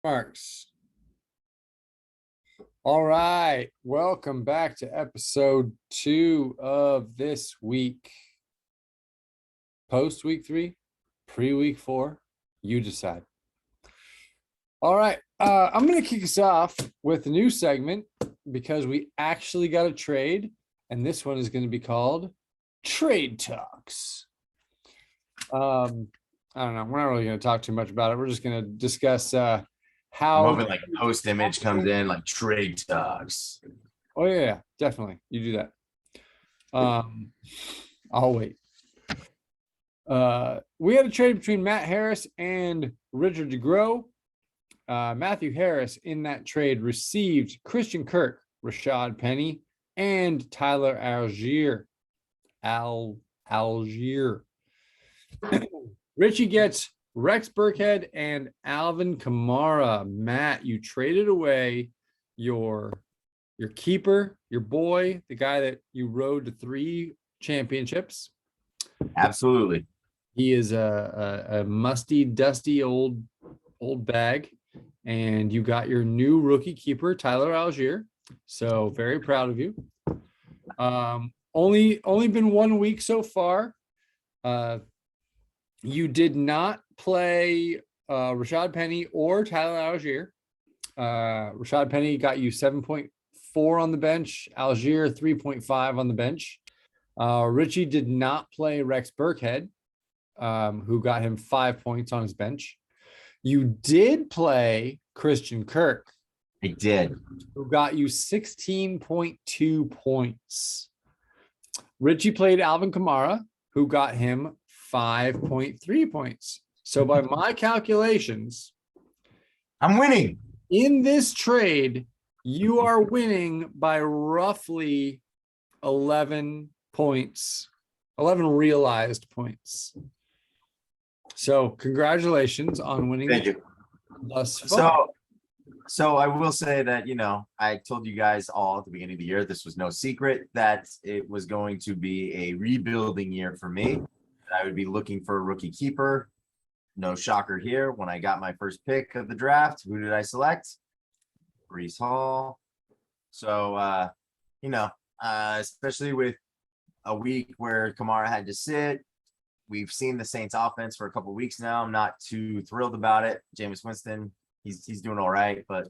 Marks. All right. Welcome back to episode 2 of this week. Post week 3, pre week 4. You decide. All right. I'm going to kick us off with a new segment because we actually got a trade, and this one is going to be called Trade Talks. I don't know. We're not really going to talk too much about it. We're just going to discuss I'm how. hoping like post image comes in like trade talks. Oh yeah, definitely. You do that. I'll wait. We had a trade between Matt Harris and Richard DeGrow. Matthew Harris in that trade received Christian Kirk, Rashad Penny, and Tyler Algier. Algier. Richie gets Rex Burkhead and Alvin Kamara. Matt, you traded away your keeper, your boy, the guy that you rode to 3 championships. Absolutely. He is a musty, dusty old bag, and you got your new rookie keeper, Tyler Algier. So very proud of you. Only been 1 week so far. You did not play Rashad Penny or Tyler Algier. Rashad Penny got you 7.4 on the bench. Algier 3.5 on the bench. Richie did not play Rex Burkhead, who got him 5 points on his bench. You did play Christian Kirk. I did. Who got you 16.2 points. Richie played Alvin Kamara, who got him 5.3 points. So by my calculations, I'm winning. In this trade, you are winning by roughly 11 points, 11 realized points. So congratulations on winning. Thank you. Thus far. So I will say that, I told you guys all at the beginning of the year, this was no secret that it was going to be a rebuilding year for me. I would be looking for a rookie keeper. No shocker here. When I got my first pick of the draft, who did I select? Breece Hall. So, especially with a week where Kamara had to sit, we've seen the Saints offense for a couple of weeks now. I'm not too thrilled about it. Jameis Winston, he's doing all right, but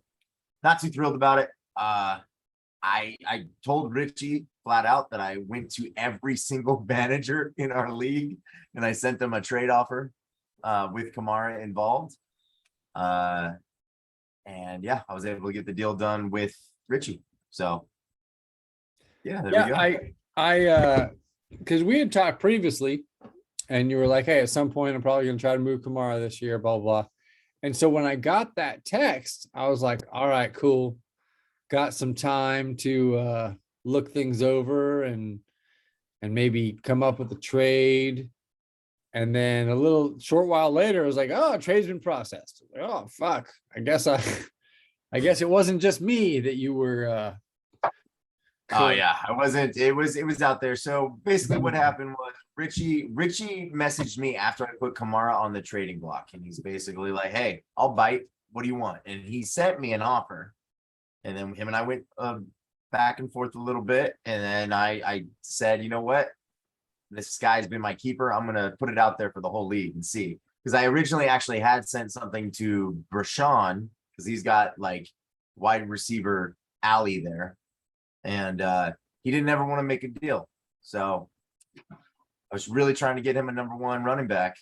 not too thrilled about it. I told Richie flat out that I went to every single manager in our league and I sent them a trade offer with Kamara involved. And yeah, I was able to get the deal done with Richie. So yeah, there we go. I because we had talked previously and you were like, hey, at some point I'm probably gonna try to move Kamara this year, blah, blah. And so when I got that text, I was like, all right, cool. Got some time to look things over and maybe come up with a trade. And then a little short while later, I was like, oh, trade's been processed. Like, oh, fuck. I guess it wasn't just me that you were Oh yeah, I wasn't. It was out there. So basically what happened was Richie messaged me after I put Kamara on the trading block. And he's basically like, hey, I'll bite. What do you want? And he sent me an offer. And then him and I went back and forth a little bit. And then I said, you know what? This guy's been my keeper. I'm going to put it out there for the whole league and see. Because I originally actually had sent something to Brashawn because he's got like wide receiver alley there. And he didn't ever want to make a deal. So I was really trying to get him a number 1 running back.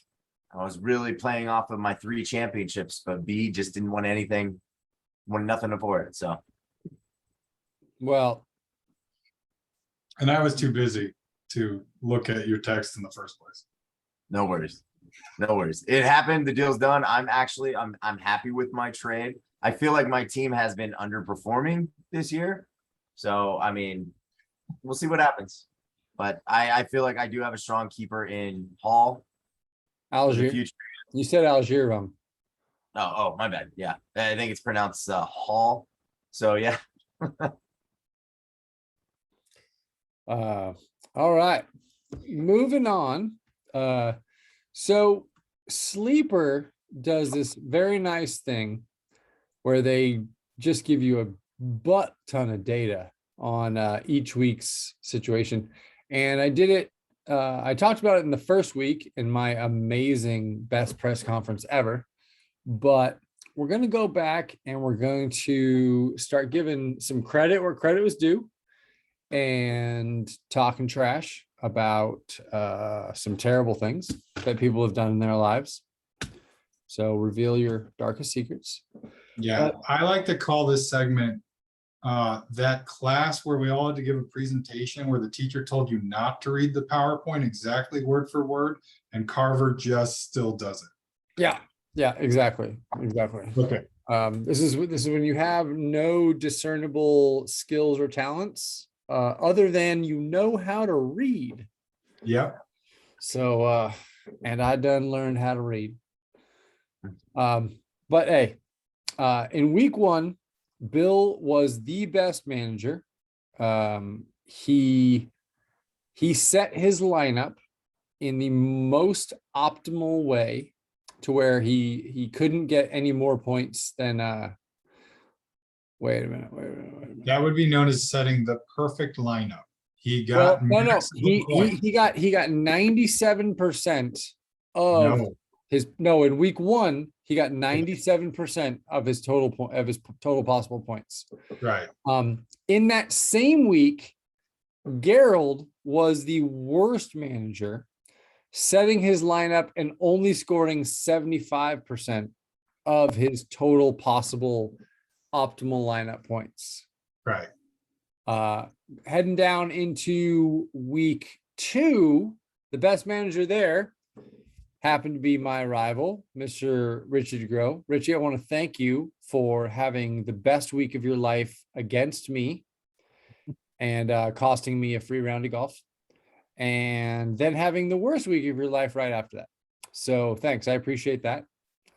I was really playing off of my 3 championships, but B just didn't want anything, wanted nothing for it. So. Well. And I was too busy to look at your text in the first place. No worries. It happened. The deal's done. I'm happy with my trade. I feel like my team has been underperforming this year. So, I mean, we'll see what happens. But I feel like I do have a strong keeper in Hall. Algier. You said Algier wrong. Oh, my bad. Yeah. I think it's pronounced Hall. So, yeah. All right. Moving on. So Sleeper does this very nice thing where they just give you a butt ton of data on each week's situation. And I did it. I talked about it in the first week in my amazing best press conference ever, but we're going to go back and we're going to start giving some credit where credit was due and talking trash about some terrible things that people have done in their lives. So reveal your darkest secrets. Yeah, I like to call this segment that class where we all had to give a presentation where the teacher told you not to read the PowerPoint exactly word for word, and Carver just still does it. Yeah, exactly. Okay. This is when you have no discernible skills or talents other than you know how to read. Yep. So and I done learned how to read. But hey, in week 1, Bill was the best manager. He set his lineup in the most optimal way to where he couldn't get any more points than wait a minute. That would be known as setting the perfect lineup. He Well, got no, maximum points. he got 97% of No, his in week 1, he got 97% of his total possible points. right. In that same week, Gerald was the worst manager, setting his lineup and only scoring 75% of his total possible optimal lineup points. Right. Heading down into week 2, the best manager there happened to be my rival, Mr. Richie DeGrow. Richie, I want to thank you for having the best week of your life against me and costing me a free round of golf, and then having the worst week of your life right after that. So thanks. I appreciate that.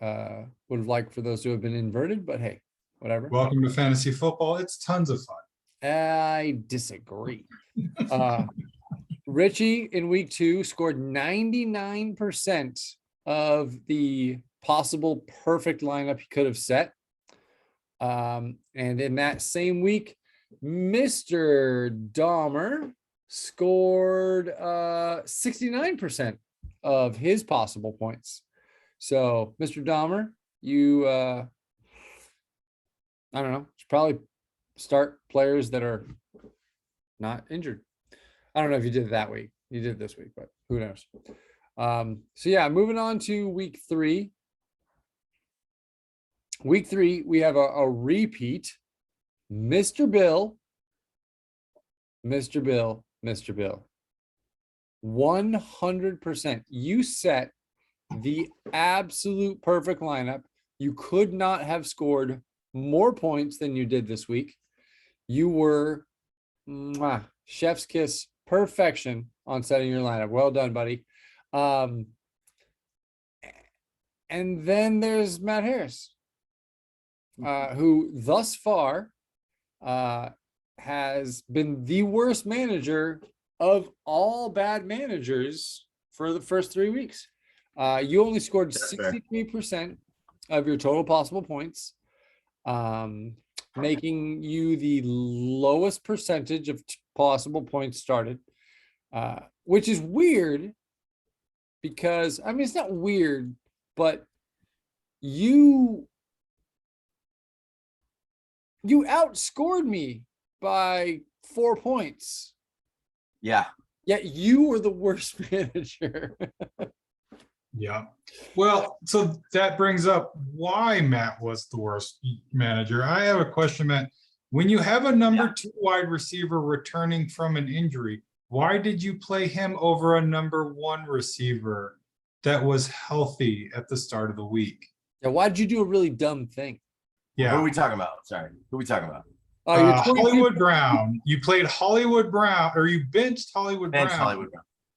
Would have liked for those to have been inverted, but hey, whatever. Welcome to fantasy football. It's tons of fun. I disagree. Richie in week 2 scored 99% of the possible perfect lineup he could have set. And in that same week, Mr. Dahmer scored 69% of his possible points. So, Mr. Dahmer, you I don't know, should probably start players that are not injured. I don't know if you did it that week. You did it this week, but who knows? So yeah, moving on to week 3. Week 3, we have a repeat. Mr. Bill. 100%. You set the absolute perfect lineup. You could not have scored more points than you did this week. You were chef's kiss perfection on setting your lineup. Well done, buddy. And then there's Matt Harris, who thus far has been the worst manager of all bad managers for the first 3 weeks. You only scored 63% of your total possible points, making you the lowest percentage of possible points started, which is weird because, I mean, it's not weird, but you outscored me by 4 points. Yeah. Yet you were the worst manager. Yeah. Well, so that brings up why Matt was the worst manager. I have a question, Matt. When you have a number 2 wide receiver returning from an injury, why did you play him over a number 1 receiver that was healthy at the start of the week? Yeah, why did you do a really dumb thing? Yeah. Who are we talking about? Sorry. Who are we talking about? Hollywood Brown. You played Hollywood Brown, or you benched Hollywood Brown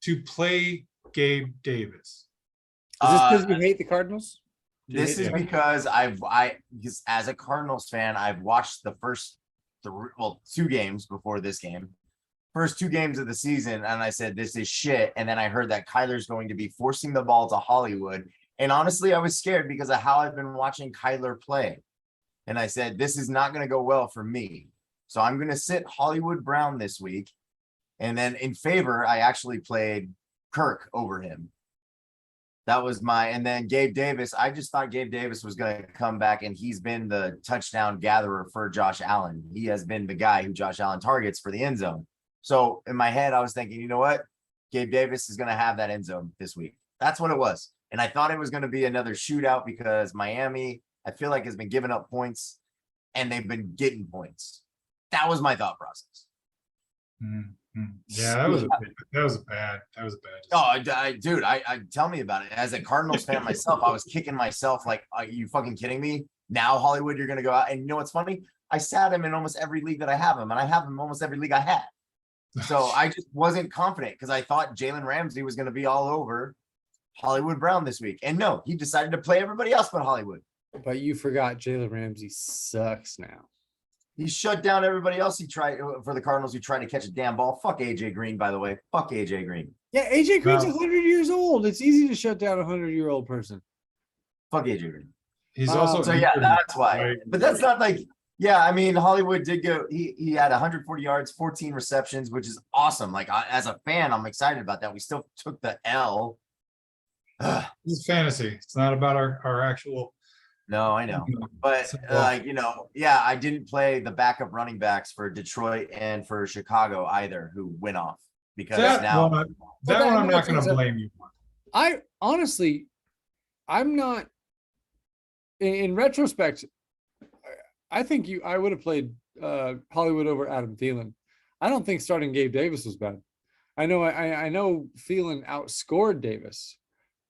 to play Gabe Davis. Is this because you hate the Cardinals? This is because because as a Cardinals fan, I've watched the first 2 games before this game. First 2 games of the season, and I said, this is shit. And then I heard that Kyler's going to be forcing the ball to Hollywood. And honestly, I was scared because of how I've been watching Kyler play. And I said, this is not going to go well for me. So I'm going to sit Hollywood Brown this week. And then in favor, I actually played Kirk over him. That was and then Gabe Davis. I just thought Gabe Davis was going to come back, and he's been the touchdown gatherer for Josh Allen. He has been the guy who Josh Allen targets for the end zone. So in my head, I was thinking, you know what? Gabe Davis is going to have that end zone this week. That's what it was. And I thought it was going to be another shootout because Miami, I feel like, has been giving up points and they've been getting points. That was my thought process. Yeah, that was bad. Oh, dude, I tell me about it. As a Cardinals fan myself, I was kicking myself like, are you fucking kidding me? Now, Hollywood, you're going to go out. And you know what's funny? I sat him in almost every league that I have him, and I have him in almost every league I had. So I just wasn't confident because I thought Jalen Ramsey was going to be all over Hollywood Brown this week. And no, he decided to play everybody else but Hollywood. But you forgot Jalen Ramsey sucks now. He shut down everybody else he tried for the Cardinals who tried to catch a damn ball. Fuck AJ Green, by the way. Fuck AJ Green. Yeah, AJ Green's Well- 100 years old. It's easy to shut down a 100-year-old person. Fuck AJ Green. He's Oh, also So yeah, injured, that's why. right? But that's not like, yeah, I mean, Hollywood did go, he had 140 yards, 14 receptions, which is awesome. Like as a fan, I'm excited about that. We still took the L. Ugh, This is fantasy. It's not about our actual. no, I know. But yeah, I didn't play the backup running backs for Detroit and for Chicago either, who went off because That now one, But that one I'm that not going makes to sense. blame you for. I honestly, I'm not. In retrospect, I think I would have played Hollywood over Adam Thielen. I don't think starting Gabe Davis was bad. I know Thielen outscored Davis,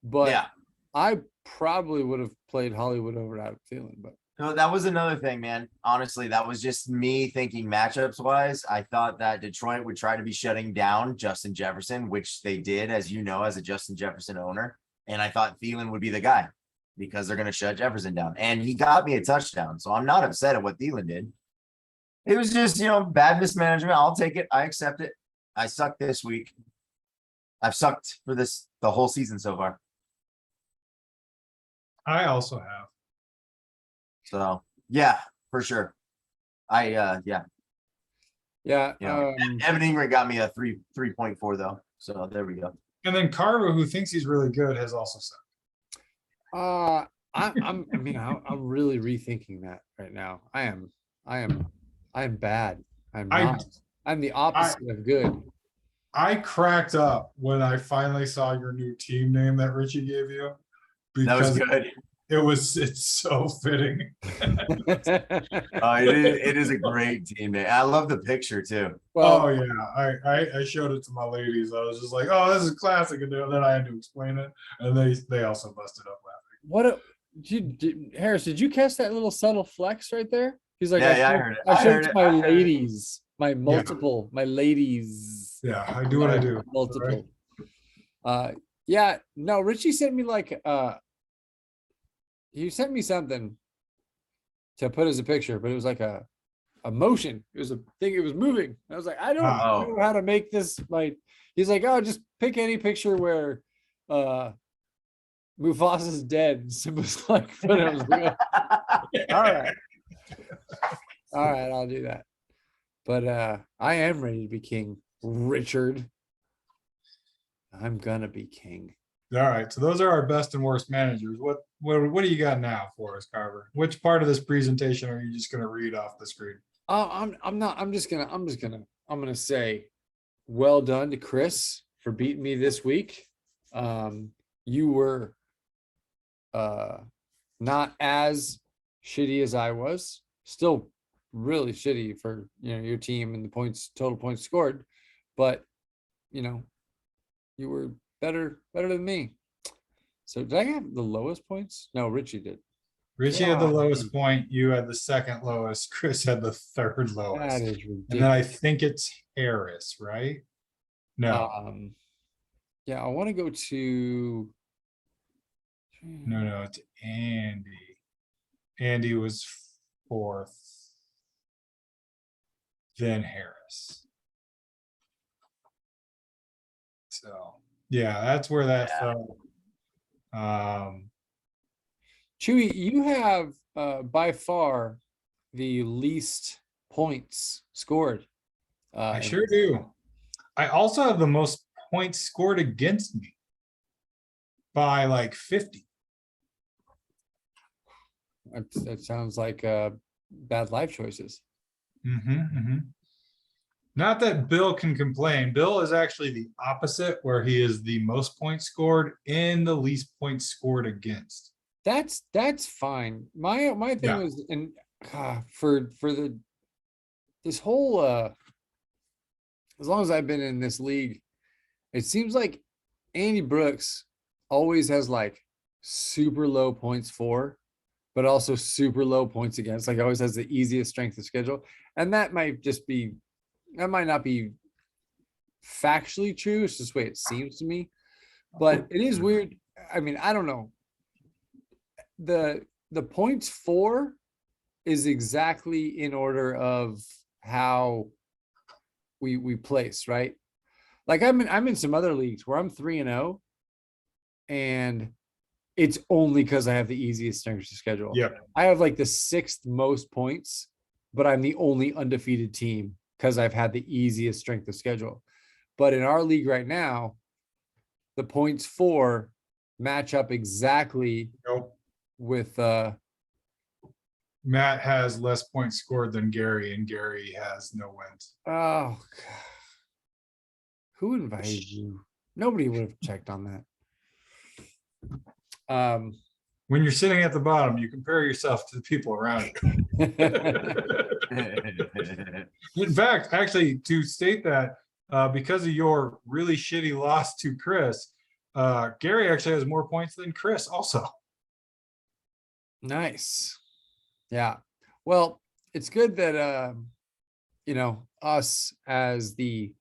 but yeah. I probably would have played Hollywood over Adam Thielen. But No, that was another thing, man. Honestly, that was just me thinking matchups wise. I thought that Detroit would try to be shutting down Justin Jefferson, which they did, as you know, as a Justin Jefferson owner. And I thought Thielen would be the guy because they're going to shut Jefferson down. And he got me a touchdown. So I'm not upset at what Thielen did. It was just, bad mismanagement. I'll take it. I accept it. I sucked this week. I've sucked for the whole season so far. I also have. So yeah, for sure. Yeah. yeah, Evan Ingram got me a 3.4 though. So there we go. And then Carver, who thinks he's really good, has also said. I'm really rethinking that right now. I am bad. I'm not. I'm the opposite of good. I cracked up when I finally saw your new team name that Richie gave you. That was Because good. it's so fitting. It is a great team name. I love the picture too. Oh Well, yeah, I showed it to my ladies. I was just like, oh, this is classic, and then I had to explain it, and they also busted up laughing. Harris, did you catch that little subtle flex right there? He's like, Yeah, I heard it. I I showed heard it to it. my I heard it. ladies, my ladies. Yeah, I do what I do. Multiple. Yeah, no, Richie sent me he sent me something to put as a picture, but it was like a motion. It was a thing, it was moving. I was like, I don't Oh. know how to make this he's like, oh, just pick any picture where Mufasa's dead. Simba's like, but I was like, all right. All right, I'll do that. But I am ready to be king, Richard. I'm gonna be king. All right, so those are our best and worst managers. What do you got now for us, Carver? Which part of this presentation are you just going to read off the screen? I'm gonna say, well done to Chris for beating me this week. You were not as shitty as I was. Still really shitty for your team and the total points scored, but you were better than me. So did I have the lowest points? No, Richie did. Richie had the God. lowest point. You had the second lowest. Chris had the third That lowest. is And then I ridiculous. think it's Harris, right? No, Yeah, I want to go to. no, it's Andy. Andy was fourth. Then Harris. So, yeah, that's where that Yeah. fell. Chewy, you have by far the least points scored. I in sure this. do. I also have the most points scored against me by like 50. That sounds like bad life choices. Not that Bill can complain. Bill is actually the opposite, where he is the most points scored and the least points scored against. That's fine. My thing Yeah. was, and for the this whole as long as I've been in this league, it seems like Andy Brooks always has like super low points for, but also super low points against. Like always has the easiest strength of schedule. And that might not be factually true. It's just the way it seems to me. But it is weird. I mean, I don't know. The points for is exactly in order of how we place, right? Like I'm in some other leagues where I'm 3-0, and it's only because I have the easiest strength of schedule. Yep. I have like the 6th most points, but I'm the only undefeated team because I've had the easiest strength of schedule. But in our league right now, the points for match up exactly Nope. with Matt has less points scored than Gary, and Gary has no wins. oh God. Who invited you? Nobody would have checked on that. When you're sitting at the bottom, you compare yourself to the people around you. In fact, actually, to state that, because of your really shitty loss to Chris, Gary actually has more points than Chris also. Nice. Yeah. Well, it's good that us as the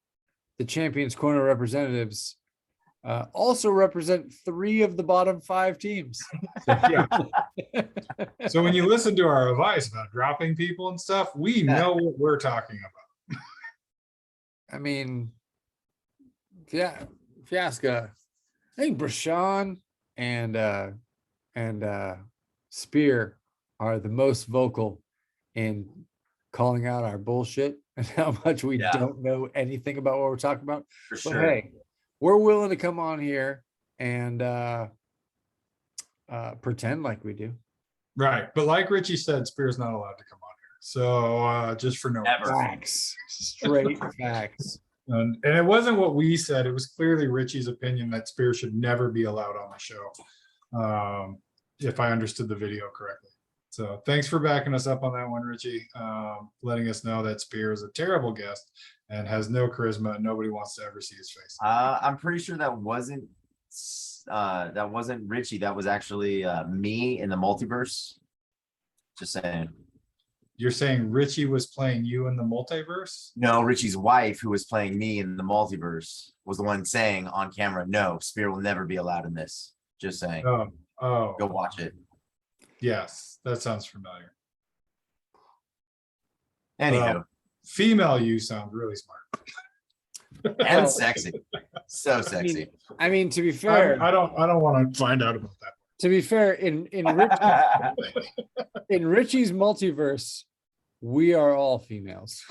Champions Corner representatives also represent 3 of the bottom 5 teams. Yeah. So when you listen to our advice about dropping people and stuff, we know what we're talking about. I mean, if you ask, I think Brashawn and Spear are the most vocal in calling out our bullshit and how much we Yeah. don't know anything about what we're talking about. For But sure. hey, we're willing to come on here and pretend like we do. Right. But like Richie said, Spear's not allowed to come on here. So just for no Ever. Facts, straight facts. And it wasn't what we said. It was clearly Richie's opinion that Spear should never be allowed on the show. If I understood the video correctly. So thanks for backing us up on that one, Richie. Letting us know that Spear is a terrible guest and has no charisma and nobody wants to ever see his face. I'm pretty sure that wasn't Richie. That was actually me in the multiverse. Just saying. You're saying Richie was playing you in the multiverse? No, Richie's wife, who was playing me in the multiverse, was the one saying on camera, "No, Spear will never be allowed in this." Just saying. Oh, Go watch it. yes, that sounds familiar. Anywho, Female you sound really smart. and sexy, so sexy. I mean, to be fair, I don't want to find out about that. to be fair, in Richie's multiverse, we are all females.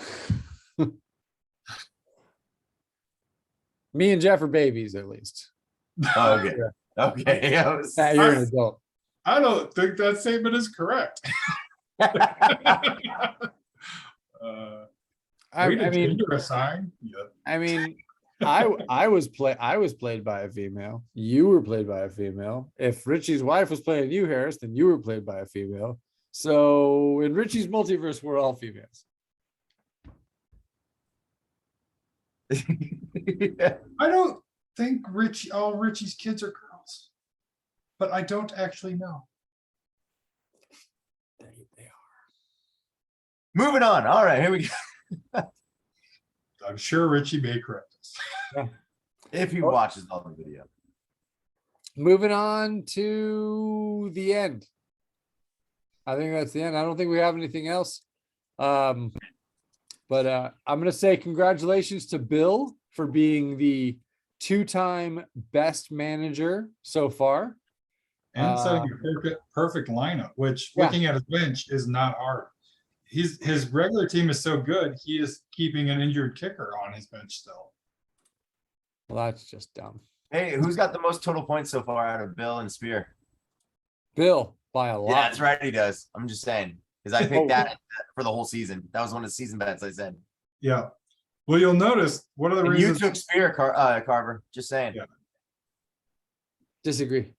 Me and Jeff are babies, at least. Okay. Okay. You're an adult. I don't think that statement is correct. I mean, gender assign. Yeah. I mean, I was played by a female. You were played by a female. If Richie's wife was playing you, Harris, then you were played by a female. So in Richie's multiverse, we're all females. I don't think all Richie's kids are girls, but I don't actually know. They are. Moving on. All right, here we go. I'm sure Richie may correct us. If he watches all the video. Moving on to the end. I think that's the end. I don't think we have anything else. But I'm going to say congratulations to Bill for being the 2-time best manager so far. And setting a perfect lineup, which Yeah. looking at his bench is not hard. his regular team is so good, he is keeping an injured kicker on his bench still. Well, that's just dumb. Hey, who's got the most total points so far out of Bill and Spear? Bill by a lot. Yeah, that's right, he does. I'm just saying, because I Oh. picked that for the whole season. That was one of the season bets I said. Yeah. Well, you'll notice one of the And you reasons. took Spear, Carver, just saying. Yeah. Disagree.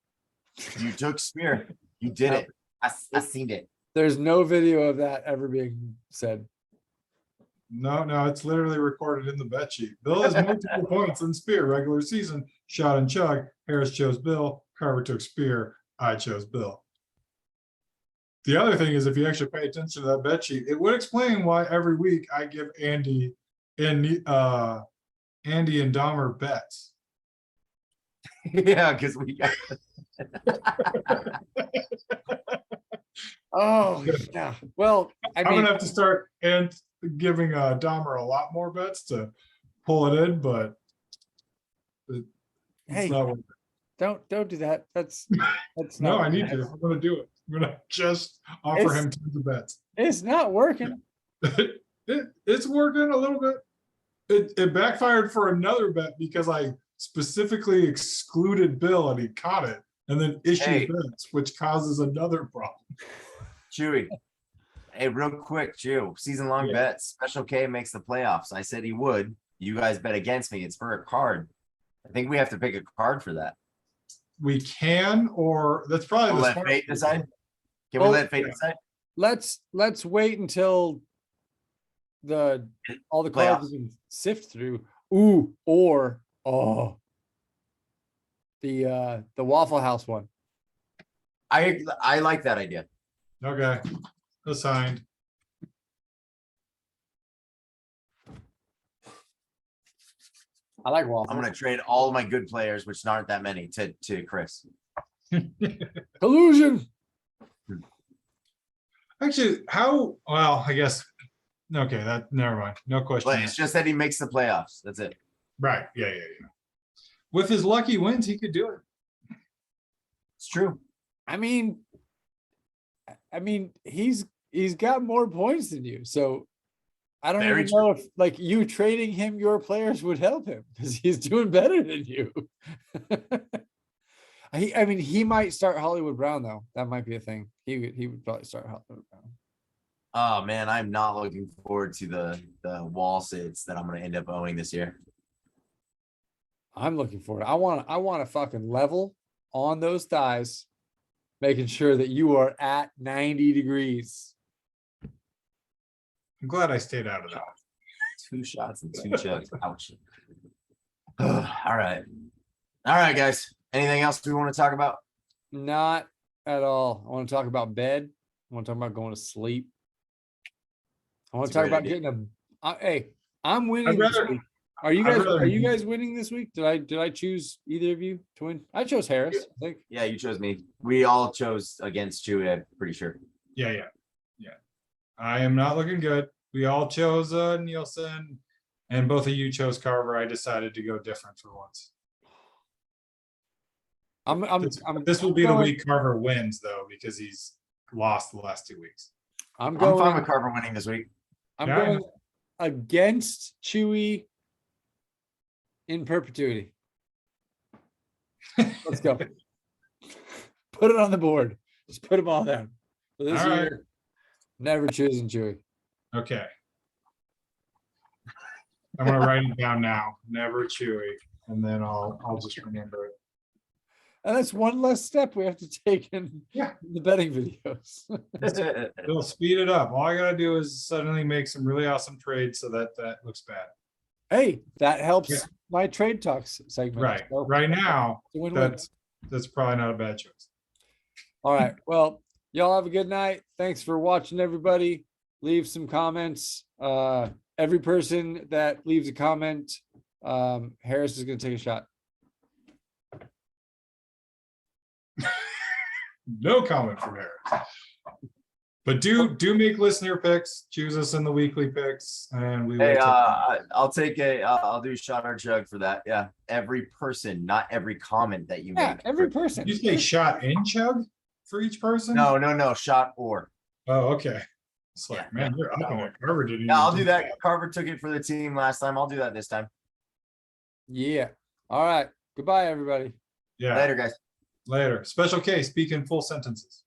You took Spear. You did it. I seen it. There's no video of that ever being said. No, it's literally recorded in the bet sheet. Bill has multiple points than Spear regular season. Shot and chug. Harris chose Bill. Carver took Spear. I chose Bill. The other thing is, if you actually pay attention to that bet sheet, it would explain why every week I give Andy and Dahmer bets. Yeah, because we got Oh, yeah. Well, I I'm mean, gonna have to start and giving Dahmer a lot more bets to pull it in, but it's Hey, not worth it. don't do that. That's No, not I need to. I'm gonna do it. I'm gonna just offer It's- him tons of bets. It's not working. It's working a little bit. It backfired for another bet because I specifically excluded Bill and he caught it and then issued Hey. bets, which causes another problem. Chewy. Hey, real quick, Chew. Season long Yeah. bets. Special K makes the playoffs. I said he would. You guys bet against me. It's for a card. I think we have to pick a card for that. We can, or that's probably We'll the let smart. fate decide. Can Well, we let fate decide? Let's wait until all the cards Playoffs. have been sift through. Ooh, or the Waffle House one. I like that idea. Okay, assigned. I like I'm waffle. gonna trade all of my good players, which aren't that many, to Chris. Collusion. Actually, well, I guess, okay, never mind. No question. But it's just that he makes the playoffs. That's it. Right, yeah. With his lucky wins, he could do it. It's true. I mean, he's got more points than you, so I don't Very even know if like you trading him your players would help him because he's doing better than you. He might start Hollywood Brown though. That might be a thing. He would probably start Hollywood Brown. Oh man, I'm not looking forward to the wall sits that I'm gonna end up owning this year. I'm looking for it. I want to fucking level on those thighs, making sure that you are at 90 degrees. I'm glad I stayed out of that. 2 shots and 2 chugs. Ouch. All right. All right, guys. Anything else we want to talk about? Not at all. I want to talk about bed. I want to talk about going to sleep. I want That's to a talk great about idea. getting hey, I'm winning this rather- week. Are you I'd guys rather- are you guys winning this week? Did I choose either of you to win? I chose Harris, I think. Yeah, you chose me. We all chose against Chewy, I'm pretty sure. Yeah. I am not looking good. We all chose Nielsen, and both of you chose Carver. I decided to go different for once. This will be the going- week Carver wins, though, because he's lost the last 2 weeks. I'm I'm fine going. with Carver winning this week. I'm Yeah, I going know. against Chewy in perpetuity. Let's go. Put it on the board. Just put them all down. For this All right. year, never choosing Chewy. Okay. I'm gonna write it down now. Never Chewy, and then I'll just remember it. And that's one less step we have to take in Yeah. the betting videos. It'll speed it up. All I gotta do is suddenly make some really awesome trades so that looks bad. Hey, that helps Yeah. my trade talks segment. Right. So, Right now, it's a win-win. that's probably not a bad choice. All right. Well, y'all have a good night. Thanks for watching, everybody. Leave some comments. Every person that leaves a comment, Harris is going to take a shot. No comment from Harris. But do make listener picks. Choose us in the weekly picks, and we will. Hey, take them. I'll do shot or jug for that. Yeah. Every person, not every comment that you Yeah, make. every person. You say shot and chug for each person? No. Shot or. Oh, okay. It's like, Yeah, man, you're up on it. Carver didn't. Yeah, I'll even do that. Carver took it for the team last time. I'll do that this time. Yeah. All right. Goodbye, everybody. Yeah, Later, guys. later. Special case, speak in full sentences.